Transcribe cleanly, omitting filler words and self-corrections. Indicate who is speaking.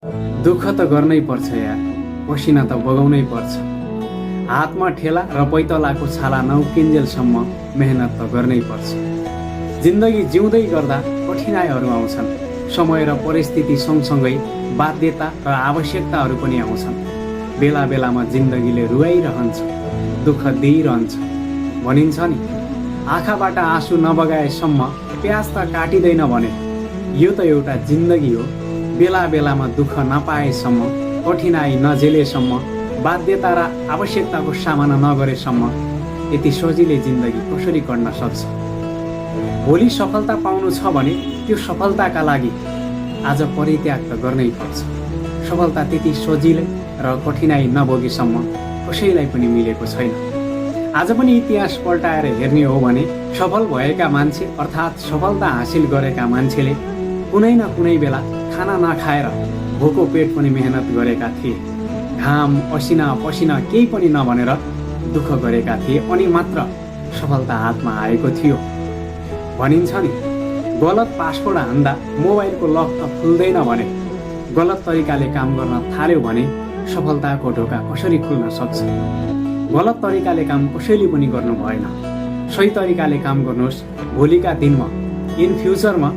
Speaker 1: दुःख त गर्नै पर्छ यार, पसिना त बगाउनै पर्छ। हातमा ठेला र पैतलाको छाला नउकिन्जेलसम्म मेहनत त गर्नै पर्छ। जिन्दगी जिउँदै गर्दा कठिनाइहरू आउँछन्। समय र परिस्थिति सँगसँगै बाध्यता र आवश्यकताहरू पनि आउँछन्। बेला बेलामा जिन्दगीले रुवाइरहन्छ, दुःख दिइरहन्छ। भनिन्छ नि, आँखाबाट आँसु नबगाएसम्म प्यास त काटिँदैन भने। यो त एउटा जिन्दगी हो। बेला बेलामा दुःख नपाएसम्म, कठिनाइ नझेलेसम्म, बाध्यता र आवश्यकताको सामना नगरेसम्म यति सजिलै जिन्दगी कसरी कट्न सक्छ? भोलि सफलता पाउनु छ भने त्यो सफलताका लागि आज परित्याग त गर्नै पर्छ। सफलता त्यति सजिलै र कठिनाइ नभोगेसम्म कसैलाई पनि मिलेको छैन। आज पनि इतिहास पल्टाएर हेर्ने हो भने सफल भएका मान्छे अर्थात् सफलता हासिल गरेका मान्छेले कुनै न कुनै बेला खाना नखाएर भोको पेट पनि मेहनत गरेका थिए। घाम असिना पसिना केही पनि नभनेर दुःख गरेका थिए अनि मात्र सफलता हातमा आएको थियो। भनिन्छ नि, गलत पासवर्ड हान्दा मोबाइलको लक त खुल्दैन भने गलत तरिकाले काम गर्न थाल्यो भने सफलताको ढोका कसरी खुल्न सक्छ? गलत तरिकाले काम कसैले पनि गर्नु भएन। सही तरिकाले काम गर्नुहोस्। भोलिका दिनमा इन फ्युचरमा